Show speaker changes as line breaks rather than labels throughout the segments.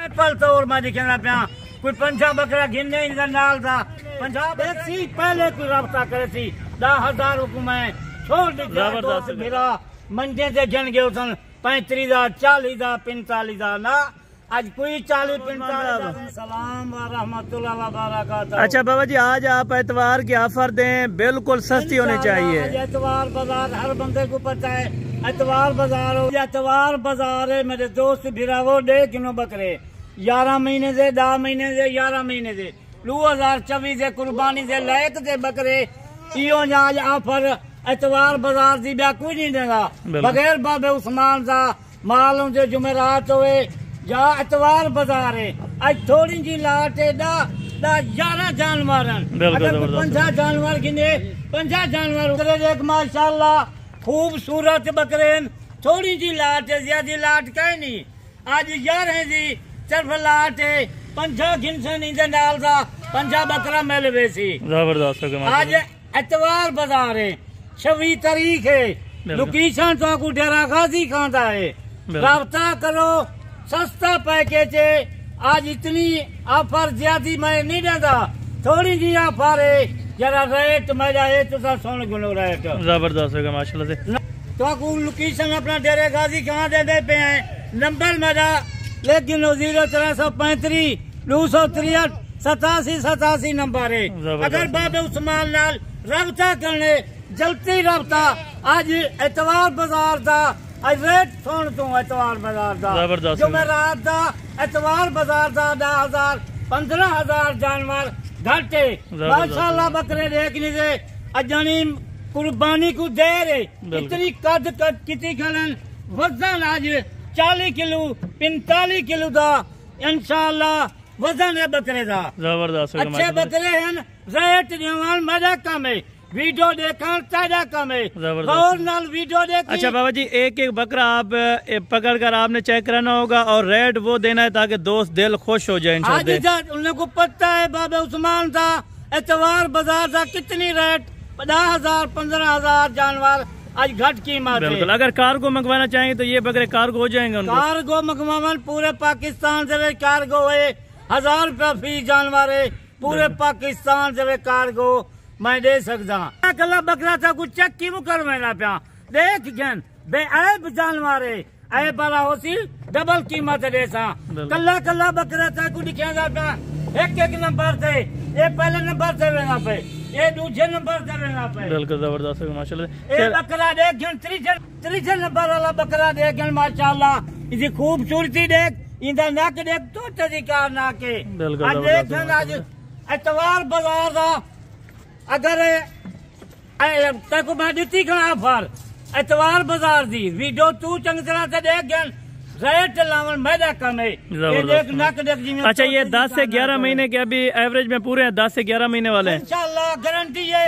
Sample طور میں دکھنا پیا کوئی 50 بکرا گھنے نال تھا 50 بیسی پہلے کوئی رابطہ کرے تھی 10,000 حکومت چھوڑ دیتے دوست بھیرا منڈے سے گھن گئے سن 35 دا 40 دا 45 دا نا آج کوئی 40-45 سلام ورحمۃ اللہ وبرکاتہ۔
اچھا بابا جی آج آپ اتوار کی آفر دیں بالکل سستی ہونی چاہیے۔
اتوار بازار ہر بندے کو پتہ ہے اتوار بازار ہو اتوار بازار ہے میرے دوست بھراو 1.5 کلو بکرے 11 مہینے سے 10 مہینے سے 11 مہینے سے 2024 سے قربانی سے لائق سے بکرے ایو آج آفر اتوار بازار دی بیا کوئی نہیں دے گا بغیر بابے عثمان دا مالوں سے جمعرات ہوئے یا اتوار بازار ہے آج تھوڑی جی لاٹ ہے دا 11 جانور اگر 50 جانور گنے 50 جانور دیکھ ماشاءاللہ خوبصورت بکرے تھوڑی جی لاٹ ہے زیادہ لاٹ کہیں نہیں آج 11 جی صرف لاٹ ہے 50 گن سے نہیں دے ڈال دا 50 بکرا مل ویسی
زبردست
آج اتوار بازار ہے 26 تاریخ ہے لوکیشن تو کو ڈیرا غازی کھانتا ہے رابطہ کرو سستا پیکیج ہے آج اتنی آفر زیادہ میں نہیں دیتا تھوڑی جی آفر ہے ذرا ریٹ میرا ہے تو سن گنو ریٹ
زبردست ہوگا ماشاءاللہ سے
تو کو لوکیشن اپنا ڈیرے غازی کہاں دے دے پہ ہیں نمبر میرا لیکن 0335 263 87 نمبر ہے اگر باب عثمان نال رابطہ کرنے جلدی رابطہ آج اتوار بازار دا آج ریٹ سن تو اتوار بازار دا جمعرات دا اتوار بازار دا 10,000 15,000 جانور گھٹے ماشاءاللہ بکرے دیکھنے سے اجانی قربانی کو دیر ہے اتنی قد کتی کھلن وزن آج 40 کلو 45 کلو دا انشاءاللہ وزن ہے بکرے دا
زبردست
اچھے بکرے ہیں ریٹ دیوان میرا کم ہے ویڈیو دیکھا تیرا کم ہے غور نال ویڈیو دیکھی۔
اچھا بابا جی ایک بکرا آپ پکڑ کر آپ نے چیک کرانا ہوگا اور ریٹ وہ دینا ہے تاکہ دوست دل خوش ہو جائے انشاءاللہ۔
انہیں کو پتہ ہے بابا عثمان تھا اتوار بازار تھا کتنی ریٹ 10,000 15,000 جانور آج گھٹ قیمت ہے۔
بالکل اگر کارگو منگوانا چاہیں تو یہ بکرے کارگو ہو جائیں گے
کارگو منگوانا پورے پاکستان سے کارگو ہے 1,000 روپیہ فی جانور ہے پورے پاکستان سے کارگو میں دے سکتا ہوں کلا بکرا تھا کچھ چیک کیوں کروانا پیا دیکھ گن بے عیب جانور ہے عیب والا ہو سی ڈبل قیمت دے سا کلا کلا بکرا تھا کچھ لکھا جا پیا ایک نمبر سے یہ پہلے نمبر سے لینا پہ یہ دوسرے نمبر سے لینا پہ
بالکل زبردست ماشاءاللہ
یہ بکرا دیکھ گن تیسرے نمبر والا بکرا دیکھ گن ماشاءاللہ اس کی خوبصورتی دیکھ اندر نک دیکھ تو تذکار نہ کے آج دیکھ گن آج اتوار بازار دا اگر تک میں دیتی کھنا آفر اتوار بازار دی ویڈیو تو چنگ طرح سے دیکھ گن ریٹ لاون میرا کم ہے یہ دیکھ نک دیکھ جی۔
اچھا یہ 10 سے 11 مہینے کے ابھی ایوریج میں پورے ہیں 10 سے 11 مہینے والے ہیں
انشاءاللہ گارنٹی ہے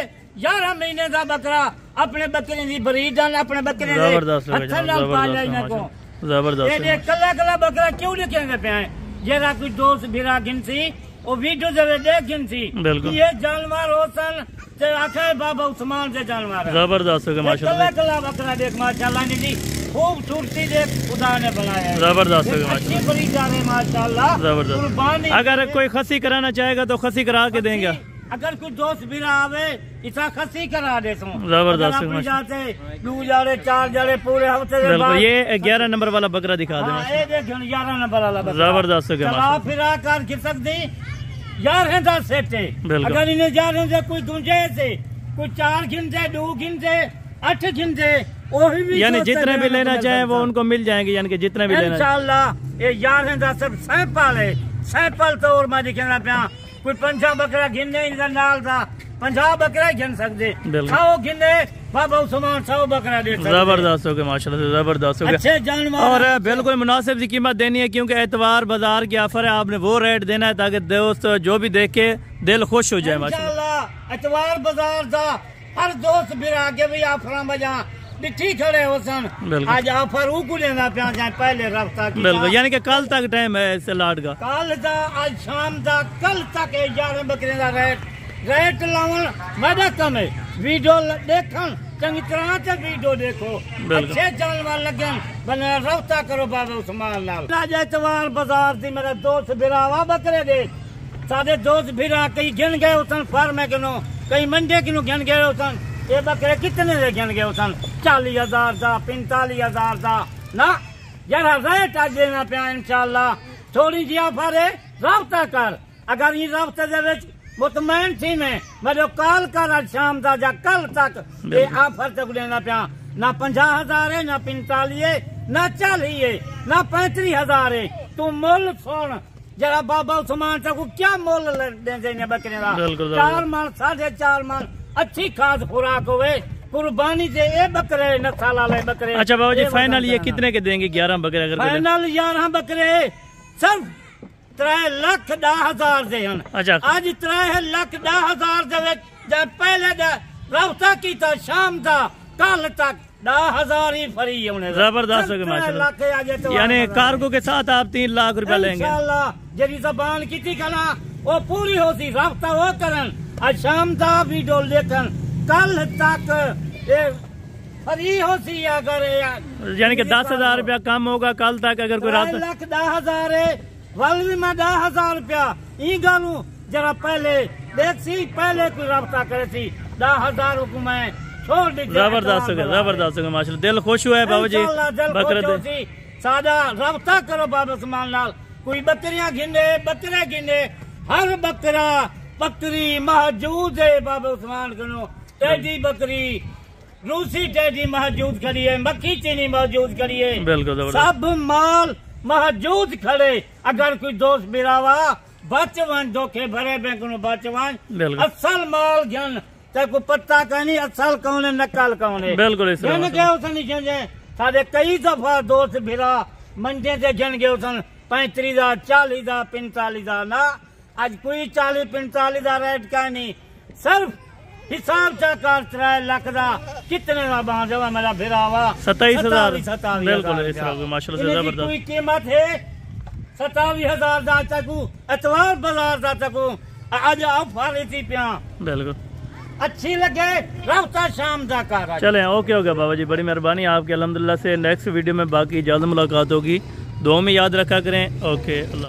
11 مہینے کا بکرا اپنے بکرے دی بریڈن اپنے بکرے دی ہتھن نال پالیا انہاں کو
زبردست
یہ کلا کلا بکرا کیوں لکھے پہ ہیں جیرا کوئی دوست بھیرا گن سی وہ ویڈیو سے دیکھ گن سی یہ جانور ہو سن آخر بابا عثمان سے جانور
زبردست
کلا کلا بکرا دیکھ ماشاءاللہ نے جی خوبصورتی دیکھ خدا نے بنایا ہے
زبردست
اچھی بڑی جانے ماشاءاللہ قربانی
اگر کوئی خسی کرانا چاہے گا تو خسی کرا کے دیں گے
اگر کوئی دوست بھی نہ آوے اتنا خسی کرا دیتا ہوں
زبردست
2 جاڑے 4 جاڑے پورے ہفتے
یہ 11 نمبر والا بکرا دکھا دیں
11 نمبر والا بکرا
زبردست
چلا پھرا کر گر سکتی 11 دا سیٹ ہے اگر انہیں 11 سے کوئی گنجائش ہے کوئی 4 گھن سے 2 گھن سے 8 گھن سے
یعنی جتنے بھی لینا چاہیں وہ ان کو مل جائیں گے یعنی کہ جتنے بھی لینا
انشاءاللہ یہ 11 دا سب سیمپل ہے سیمپل طور میں دکھنا پیا کوئی 50 بکرا گھننے نال تھا 50 بکرا گھن سکتے 100 گھنے بابا عثمان 100 بکرا دے سکتے
زبردست ہو گئے ماشاءاللہ سے زبردست ہو گئے
اچھے جانور
اور بالکل مناسب سی قیمت دینی ہے کیونکہ اتوار بازار کی آفر ہے آپ نے وہ ریٹ دینا ہے تاکہ دوست جو بھی دیکھے دل خوش ہو جائے
ماشاءاللہ اتوار بازار دا ہر دوست بھی آگے بھی آفراں بجا ڈٹھی کھڑے ہو سن آج آفر کو لینا پیا جائیں پہلے رفتہ کی
بالکل یعنی کہ کل تک ٹائم ہے اس لاٹ کا
کل دا آج شام دا کل تک 11 بکرے دا ریٹ لاؤن میرا کم ہے ویڈیو دیکھن چنگی طرح سے ویڈیو دیکھو اچھے جانور لگن بنا رابطہ کرو بابا عثمان نال آج اتوار بازار دی میرا دوست بھراوا بکرے دے سارے دوست بھرا کئی گن گئے اتن فارمے کنو کئی منڈے کنو گن گئے اتن یہ بکرے کتنے دے گن گئے اتن 40,000 دا 45,000 دا نا جرا ریٹ آج دینا پیا انشاءاللہ تھوڑی جی آفر ہے رابطہ کر اگر یہ رابطے دے وچ مطمئن تھی میں جو کال کر آج شام دا جا کل تک یہ آفر تک لینا پیا نہ 50,000 ہے نہ 45 ہے نہ 40 ہے نہ 35,000 ہے تو مول سن جرا بابا عثمان تک کیا مول دیں بکرے دا 4 من 4.5 من اچھی کھاد خوراک ہوئے قربانی سے اے بکرے نسل والے بکرے
اچھا بابا جی فائنل یہ کتنے کے دیں گے 11 بکرے اگر
فائنل 11 بکرے صرف 3,10,000 دے ہن آج 3,10,000 دے جب پہلے رابطہ کیتا شام دا کل تک 10,000 ہی فری ہونے
زبردست ہوگا ماشاءاللہ یعنی کارگو کے ساتھ آپ 3 لاکھ روپے لیں گے
انشاءاللہ جری زبان کیتی کنا وہ پوری ہوتی رابطہ وہ کرن آج شام دا ویڈیو لیکن کل تک فری ہوتی اگر
یعنی کہ 10,000 روپیہ کم ہوگا کل تک اگر کوئی رابطہ
3,10,000 ہے والوی میں 10,000 روپیہ ای گالوں جرا پہلے دیکھ سی پہلے کوئی رابطہ کرے تھی 10,000 کو میں چھوڑ دی
زبردست ہوگا ماشاءاللہ دل خوش ہوا ہے بابا جی
بکرے دے سادہ رابطہ کرو بابا عثمان نال کوئی بکریاں گھنے بکرے گھنے ہر بکرا بکری موجود ہے بابا عثمان کنو ٹیڈی بکری روسی ٹیڈی موجود کھڑی ہے مکھی چینی موجود کھڑی ہے سب مال موجود کھڑے اگر کوئی دوست براوا بچوان دھوکے بھرے بینک نو بچوان اصل مال جن تے کو پتہ کہنی اصل کون ہے نقل کون ہے
بالکل اس
جن کے اسن جن سارے کئی دفعہ دوست بھرا منڈے تے جن گئے اسن 35 دا 40 دا 45 دا نا آج کوئی 40-45 دا ریٹ کہنی صرف حساب چاکار 3 لاکھ دا کتنے دا بان جوا میرا بھراوا
27,000 بالکل اس طرح ماشاءاللہ سے زبردست
کوئی قیمت ہے 27,000 دا تکو اتوار بازار دا تکو آج آفر تھی پیا
بالکل
اچھی لگے رابطہ شام دا کار
چلیں اوکے ہوگا بابا جی بڑی مہربانی آپ کے الحمدللہ سے نیکسٹ ویڈیو میں باقی جلد ملاقات ہوگی دعا میں یاد رکھا کریں اوکے اللہ